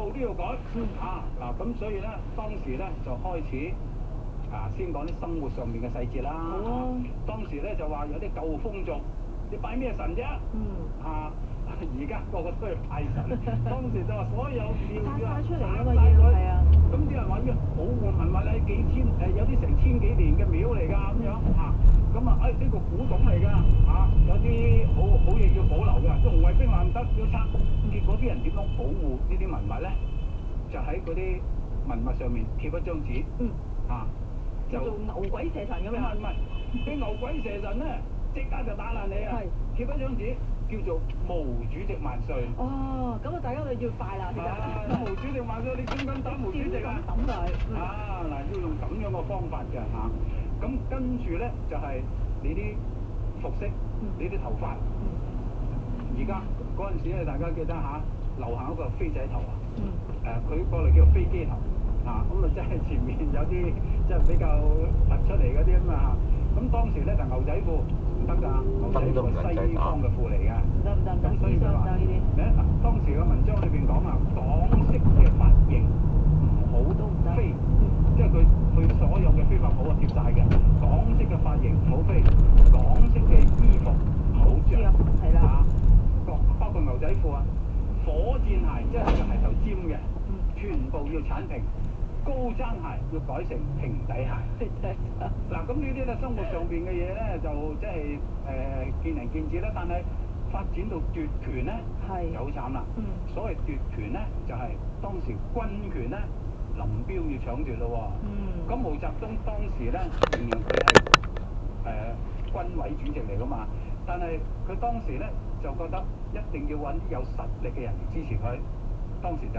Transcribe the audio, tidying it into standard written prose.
部都要改。嗱咁所以咧，當時咧就開始先講啲生活上面嘅細節啦。好啊。當時咧就話有啲舊風俗，你拜咩神啫？而家個個都係拜神。當時就話所有廟晒出嚟㗎嘛晒佢要係啊。咁啲人話咩保護文物咧，幾千有啲成千幾年嘅廟嚟㗎咁樣咁呢個古董嚟㗎有啲好嘢要保留㗎，即係紅衛兵話唔得要拆。結果啲人點樣保護呢啲文物咧？就喺嗰啲文物上面貼一張紙。叫做牛鬼蛇神咁樣。唔係，啲牛鬼蛇神咧，即刻就打爛你啊！貼一張紙叫做毛主席萬歲。哦，咁大家就要拜啦，其實。毛主席萬歲，你點敢打毛主席啊？抌佢。嗱，要用咁樣嘅方法嘅咁跟住咧就係你啲服飾，你啲頭髮。而家嗰陣時咧，大家記得流行一個飛仔頭佢過嚟叫飛機頭即係前面有啲即係比較突出嚟嗰啲咁當時咧就牛仔褲唔得㗎，牛仔褲係西方嘅褲嚟㗎。唔得，咁所以就話呢啲。當時嘅文章裏邊講港式嘅髮型唔好都唔得飛，即係佢所有嘅飛髮鋪貼晒嘅，港式嘅髮型唔好飛，港式嘅衣服好着。係啦。包括牛仔褲火箭鞋即係個鞋頭尖嘅，全部要剷平。高踭鞋要改成平底鞋。嗱，咁呢啲咧生活上邊嘅嘢咧，就即係見仁見智啦。但係發展到奪權咧，就好慘啦。所謂奪權咧，就係當時軍權咧，林彪要搶奪咯。咁毛澤東當時咧，形容佢係軍委主席嚟噶嘛，但係佢當時咧就覺得一定要揾啲有實力嘅人嚟支持佢。當時就